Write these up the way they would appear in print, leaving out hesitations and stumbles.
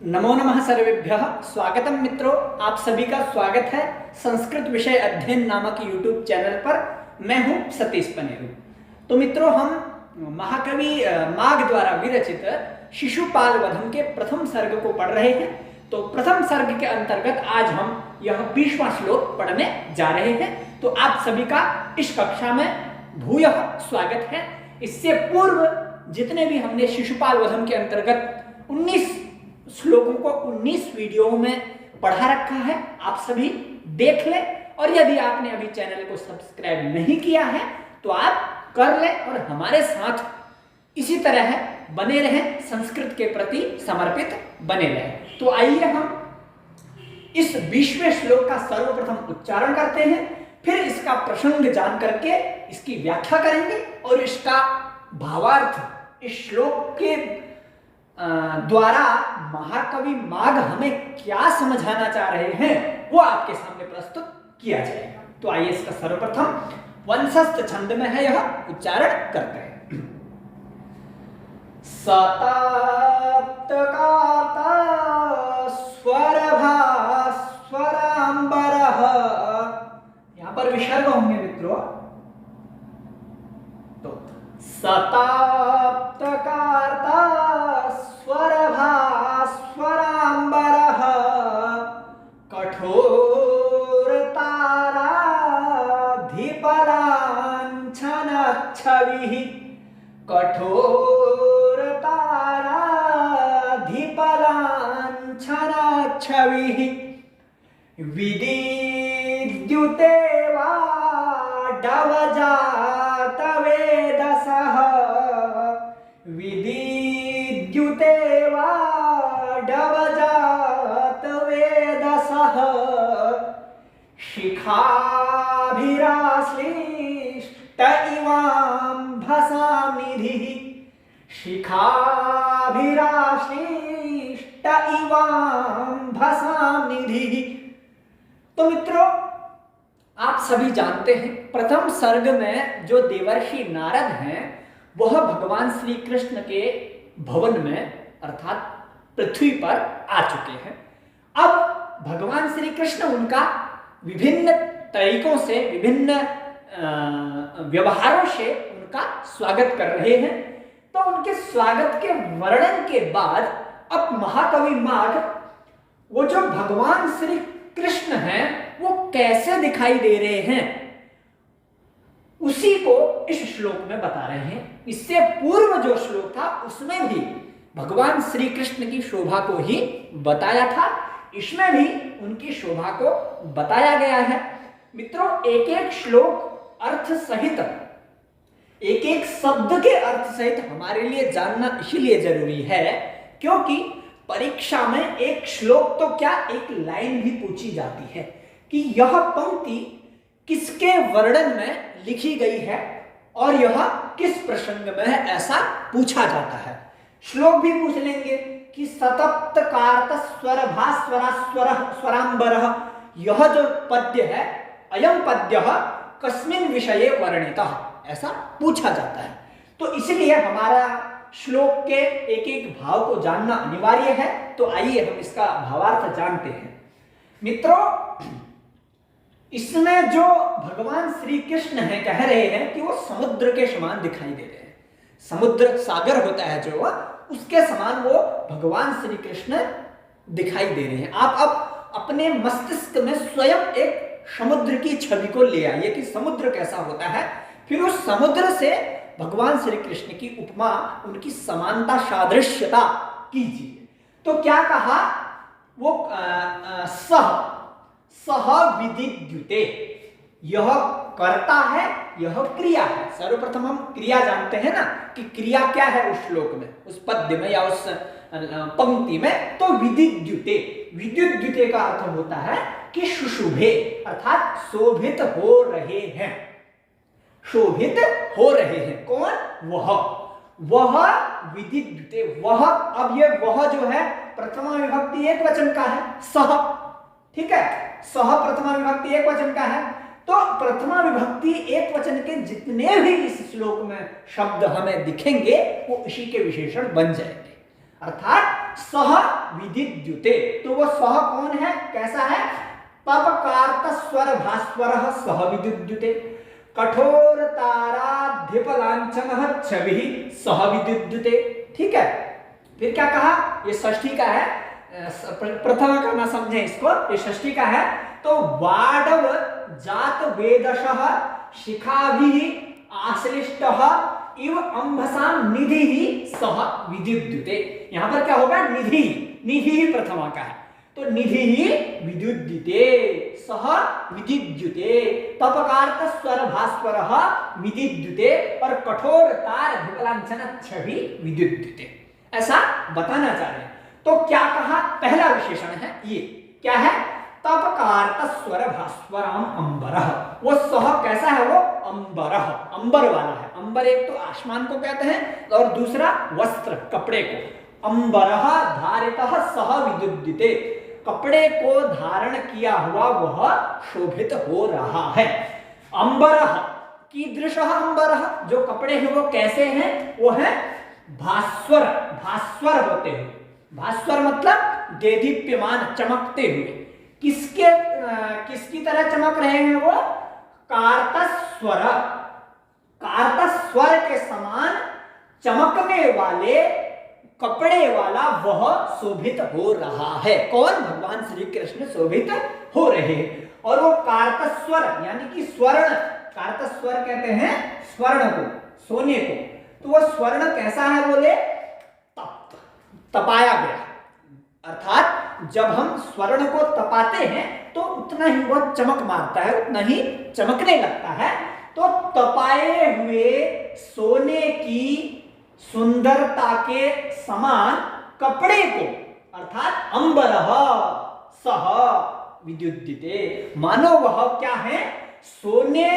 नमो नमः सर्वेभ्यः। स्वागतम मित्रों, आप सभी का स्वागत है संस्कृत विषय अध्ययन नामक यूट्यूब चैनल पर। मैं हूं सतीश पनेरू। तो मित्रों, हम महाकवि माघ द्वारा विरचित शिशुपाल वधम के प्रथम सर्ग को पढ़ रहे हैं। तो प्रथम सर्ग के अंतर्गत आज हम यह 20वां श्लोक पढ़ने जा रहे हैं। तो आप सभी का इस कक्षा में भूयः स्वागत है। इससे पूर्व जितने भी हमने शिशुपाल वधम के अंतर्गत 19 श्लोकों को 19 वीडियो में पढ़ा रखा है, आप सभी देख लें। और यदि आपने अभी चैनल को सब्सक्राइब नहीं किया है तो आप कर लें और हमारे साथ इसी तरह बने रहें, संस्कृत के प्रति समर्पित बने रहें। तो आइए हम इस 20वें श्लोक का सर्वप्रथम उच्चारण करते हैं, फिर इसका प्रसंग जान करके इसकी व्याख्या करेंगे और इसका भावार्थ इस श्लोक के द्वारा महाकवि माघ हमें क्या समझाना चाह रहे हैं वो आपके सामने प्रस्तुत किया जाएगा। तो आइए इसका सर्वप्रथम वंशस्थ छंद में है यह उच्चारण करते हैं। सतप्तकाता स्वरभा स्वरांबरः, यहां पर विसर्ग होंगे मित्रों। तो सतप्तकाता स्वरभा स्वरांबरः कठोरताराधिपलाञ्छनच्छविः कठोरताराधिपलाञ्छनच्छविः विदिद्युते वा डवजातवेदसः विदिद्युते वा डवजातवेदसः शिखाभिराश्लिष्ट इवाम्भसानिधिः शिखाभिराश्लिष्ट इवाम्भसानिधिः। तो मित्रों, आप सभी जानते हैं प्रथम सर्ग में जो देवर्षि नारद हैं वह भगवान श्री कृष्ण के भवन में अर्थात पृथ्वी पर आ चुके हैं। अब भगवान श्री कृष्ण उनका विभिन्न तरीकों से, विभिन्न व्यवहारों से उनका स्वागत कर रहे हैं। तो उनके स्वागत के वर्णन के बाद अब महाकवि माघ वो जो भगवान श्री कृष्ण हैं वो कैसे दिखाई दे रहे हैं उसी को इस श्लोक में बता रहे हैं। इससे पूर्व जो श्लोक था उसमें भी भगवान श्री कृष्ण की शोभा को ही बताया था, इसमें भी उनकी शोभा को बताया गया है। मित्रों, एक एक श्लोक अर्थ सहित, एक एक शब्द के अर्थ सहित हमारे लिए जानना इसलिए जरूरी है क्योंकि परीक्षा में एक श्लोक तो क्या, एक लाइन भी पूछी जाती है कि यह पंक्ति किसके वर्णन में लिखी गई है और यह किस प्रसंग में है, ऐसा पूछा जाता है। श्लोक भी पूछ लेंगे कि सतप्त कार्त स्वरभा स्वरा स्वर स्वरांबरः, यह जो पद्य है अयम पद्य कस्मिन विषये वर्णितः, ऐसा पूछा जाता है। तो इसलिए हमारा श्लोक के एक एक भाव को जानना अनिवार्य है। तो आइए हम इसका भावार्थ जानते हैं। मित्रों, इसमें जो भगवान श्री कृष्ण है कह रहे हैं कि वो समुद्र के समान दिखाई दे रहे हैं। समुद्र सागर होता है जो, उसके समान वो भगवान श्री कृष्ण दिखाई दे रहे हैं। आप अब अपने मस्तिष्क में स्वयं एक समुद्र की छवि को ले आइए कि समुद्र कैसा होता है, फिर उस समुद्र से भगवान श्री कृष्ण की उपमा, उनकी समानता, सादृश्यता कीजिए। तो क्या कहा वो सह विदिद्युते, यह कर्ता है, यह क्रिया है। सर्वप्रथम हम क्रिया जानते हैं ना कि क्रिया क्या है उस श्लोक में, उस पद्य में या उस पंक्ति में। तो विदिद्युते, विद्युद्युते का अर्थ होता है कि शुशुभे, अर्थात शोभित हो रहे हैं, शोभित हो रहे हैं। कौन? वह विदिद्युते, वह। अब ये वह जो है प्रथमा विभक्ति एक वचन का है, सह, ठीक है, सह प्रथमा विभक्ति एक वचन का है। तो प्रथमा विभक्ति एक वचन के जितने भी इस श्लोक में शब्द हमें दिखेंगे वो इसी के विशेषण बन जाएंगे। अर्थात सह विद्युते। तो वो सह कौन है, कैसा है? तपकार्त स्वर भास्वरः सह विद्युते, कठोर ताराधिप लांछनः छविः सह विद्युते। ठीक है, फिर क्या कहा? ये षष्ठी का है, प्रथम का ना समझे इसको, ये षष्ठी का है। तो वाडव जात वेदशः शिखाभिः आश्लिष्टः इव अंभसाम निधि सह विद्युते। यहां पर क्या होगा? निधि, निधि ही प्रथमा का है, तो निधि ही विद्युते सह विद्युते, तपकार्त स्वर भास्वरः विद्युते और कठोर तार विकलांछन छवि विद्युते। ऐसा बताना चाह रहे हैं। तो क्या कहा? पहला विशेषण है ये, क्या है? तपकार्त स्वर भास्वरम अंबरः। वो सह कैसा है? वो अंबरः, अंबर वाला है। अंबर एक तो आसमान को कहते हैं और दूसरा वस्त्र, कपड़े को। अंबरः धारितः सह विद्युते, कपड़े को धारण किया हुआ वह शोभित हो रहा है। अंबरः कीदृशः अंबरः, जो कपड़े हैं वो कैसे हैं? वो है भास्वर, भास्वर होते हुए। भास्वर मतलब देदीप्यमान, चमकते हुए। किसकी तरह चमक रहे हैं वो? कार्तस्वर, कार्तस्वर के समान चमकने वाले कपड़े वाला वह शोभित हो रहा है। कौन? भगवान श्री कृष्ण शोभित हो रहे हैं। और वो कार्तस्वर यानी कि स्वर्ण, कार्तस्वर कहते हैं स्वर्ण को, सोने को। तो वो स्वर्ण कैसा है? बोले तप्त, तपाया गया। अर्थात जब हम स्वर्ण को तपाते हैं तो उतना ही वह चमक मारता है, उतना ही चमकने लगता है। तो तपाए हुए सोने की सुंदरता के समान कपड़े को, अर्थात अंबरः सह विद्युते, मानो वह क्या है? सोने,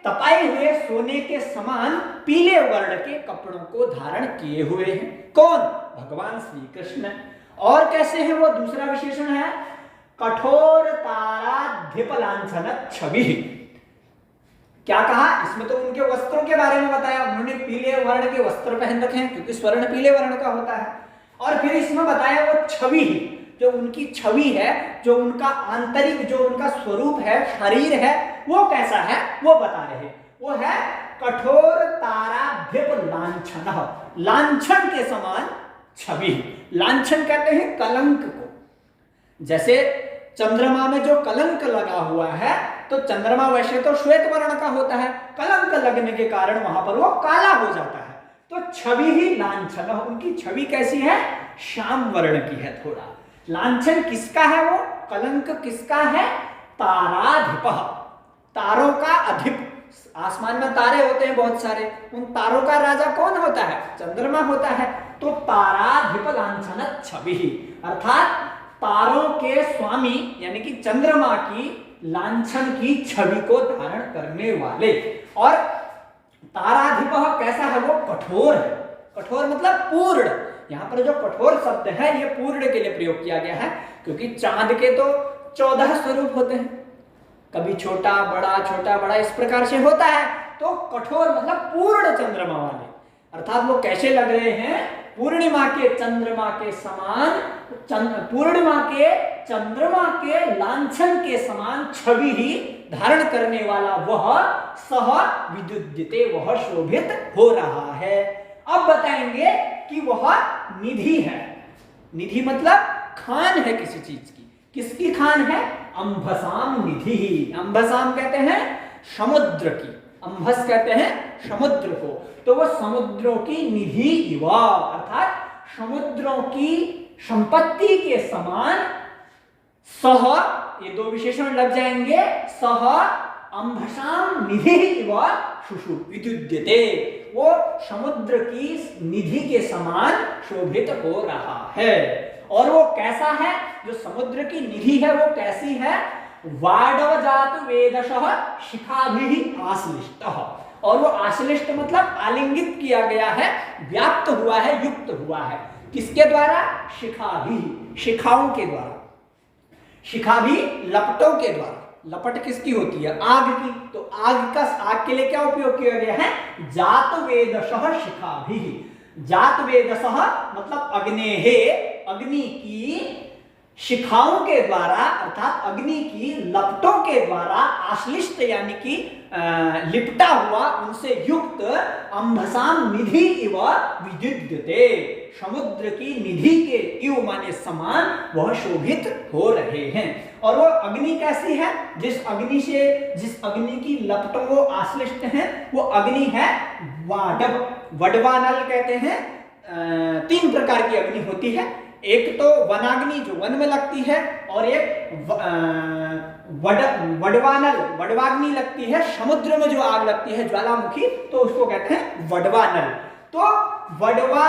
तपाए हुए सोने के समान पीले वर्ण के कपड़ों को धारण किए हुए हैं। कौन? भगवान श्री कृष्ण। और कैसे हैं वो? दूसरा विशेषण है कठोर ताराधिप लांछन छवि। क्या कहा? इसमें तो उनके वस्त्रों के बारे में बताया, उन्होंने पीले वर्ण के वस्त्र पहन रखे हैं क्योंकि स्वर्ण पीले वर्ण का होता है। और फिर इसमें बताया वो छवि, जो उनकी छवि है, जो उनका आंतरिक, जो उनका स्वरूप है, शरीर है, वो कैसा है वो बता रहे। वो है कठोर ताराधिप लांछन, लांछन के समान छवि। लांछन कहते हैं कलंक को। जैसे चंद्रमा में जो कलंक लगा हुआ है, तो चंद्रमा वैसे तो श्वेत वर्ण का होता है, कलंक लगने के कारण वहां पर वो काला हो जाता है। तो छवि ही लांछन, उनकी छवि कैसी है? श्याम वर्ण की है थोड़ा। लांछन किसका है? वो कलंक किसका है? ताराधिप, तारों का अधिप। आसमान में तारे होते हैं बहुत सारे, उन तारों का राजा कौन होता है? चंद्रमा होता है। तो ताराधिप लांछन छवि, अर्थात तारों के स्वामी यानी कि चंद्रमा की लांछन की छवि को धारण करने वाले। और ताराधिप कैसा है? वो कठोर है। कठोर मतलब पूर्ण। यहां पर जो कठोर शब्द है ये पूर्ण के लिए प्रयोग किया गया है, क्योंकि चांद के तो 14 स्वरूप होते हैं, कभी छोटा बड़ा, छोटा बड़ा, इस प्रकार से होता है। तो कठोर मतलब पूर्ण चंद्रमा वाले, अर्थात वो कैसे लग रहे हैं? पूर्णिमा के चंद्रमा के समान, पूर्णिमा के चंद्रमा के लांछन के समान छवि ही धारण करने वाला वह सह विद्युते, वह शोभित हो रहा है। अब बताएंगे कि वह निधि है। निधि मतलब खान है किसी चीज की। किसकी खान है? अंभसाम निधि। अंभसाम कहते हैं समुद्र की, अंभस कहते हैं समुद्र को। तो वह समुद्रों की निधि इवा, अर्थात समुद्रों की संपत्ति के समान सह, ये दो विशेषण लग जाएंगे, सह अंभसाम निधि इवा शुशु विद्युद्यते, वो समुद्र की निधि के समान शोभित हो रहा है। और वो कैसा है? जो समुद्र की निधि है वो कैसी है? वाडव जात वेदशः शिखाभिः आश्लिष्टः। और वो आश्लिष्ट मतलब आलिंगित किया गया है, व्याप्त हुआ है, युक्त हुआ है। किसके द्वारा? शिखाभिः, शिखाओं के द्वारा। शिखा भी लपटों के द्वारा। लपट किसकी होती है? आग की। तो आग के लिए क्या उपयोग किया गया है? जात वेदशः शिखाभिः। जात वेदशः मतलब अग्नेः, अग्नि की शिखाओं के द्वारा अर्थात अग्नि की लपटों के द्वारा आश्लिष्ट यानी कि लिपटा हुआ उनसे युक्त अंभसाम निधि इव विद्युद्यते, समुद्र की निधि के इव माने समान वह शोभित हो रहे हैं। और वो अग्नि कैसी है? जिस अग्नि की लपटों वो आश्लिष्ट हैं वो अग्नि है वाडव, वडवानल कहते हैं। 3 प्रकार की अग्नि होती है, एक तो वनाग्नि जो वन में लगती है, और एक वडवाग्नि लगती है, समुद्र में जो आग लगती है ज्वालामुखी, तो उसको कहते हैं वडवानल। तो वडवा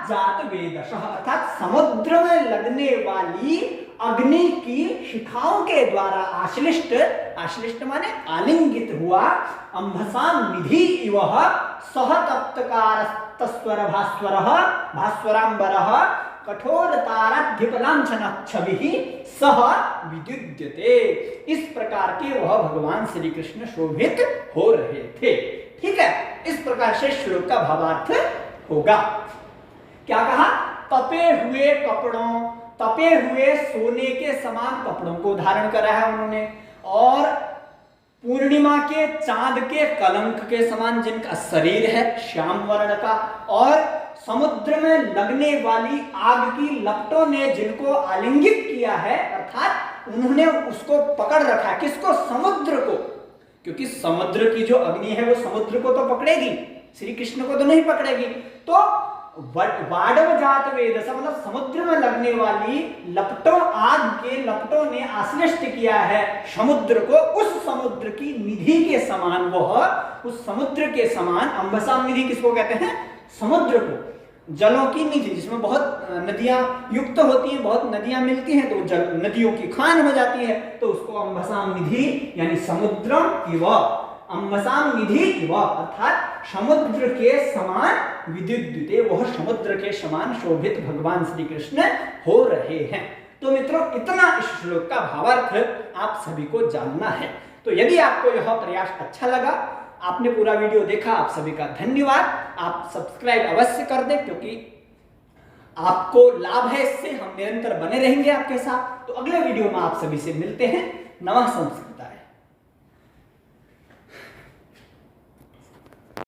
जात वेदश अर्थात समुद्र में लगने वाली अग्नि की शिखाओं के द्वारा आश्लिष्ट माने आलिंगित हुआ अंभसाम निधि इव सहतप्तकार तस्वर भास्वरांबरः कठोर ताराध्यपलांछन छवि सह विद्युद्यते। इस प्रकार के वह भगवान श्री कृष्ण शोभित हो रहे थे। ठीक है, इस प्रकार से श्लोक का भावार्थ होगा। क्या कहा? तपे हुए कपड़ों, तपे हुए सोने के समान कपड़ों को धारण करा है उन्होंने, और पूर्णिमा के चांद के कलंक के समान जिनका शरीर है श्याम वर्ण का, और समुद्र में लगने वाली आग की लपटों ने जिनको आलिंगित किया है अर्थात उन्होंने उसको पकड़ रखा। किसको? समुद्र को, क्योंकि समुद्र की जो अग्नि है वो समुद्र को तो पकड़ेगी, श्री कृष्ण को तो नहीं पकड़ेगी। तो वाडव जात वेदस मतलब समुद्र में लगने वाली लपटों, आग के लपटों ने आश्लिष्ट किया है समुद्र को। उस समुद्र की निधि के समान वह, उस समुद्र के समान, अंबसाम निधि किसको कहते हैं? समुद्र को। जलों की निधि जिसमें बहुत नदियां युक्त होती हैं, बहुत नदियां मिलती हैं, तो जल नदियों की खान हो जाती है, तो उसको अंबसाम निधि यानी समुद्रम इव, अंबसाम निधि इव अर्थात समुद्र के समान विद्युद्युते, वह समुद्र के समान शोभित भगवान श्री कृष्ण हो रहे हैं। तो मित्रों, इतना इस श्लोक का भावार्थ आप सभी को जानना है। तो यदि आपको यह प्रयास अच्छा लगा, आपने पूरा वीडियो देखा, आप सभी का धन्यवाद। आप सब्सक्राइब अवश्य कर दें, क्योंकि आपको लाभ है इससे, हम निरंतर बने रहेंगे आपके साथ। तो अगले वीडियो में आप सभी से मिलते हैं। नमः संस्कृत।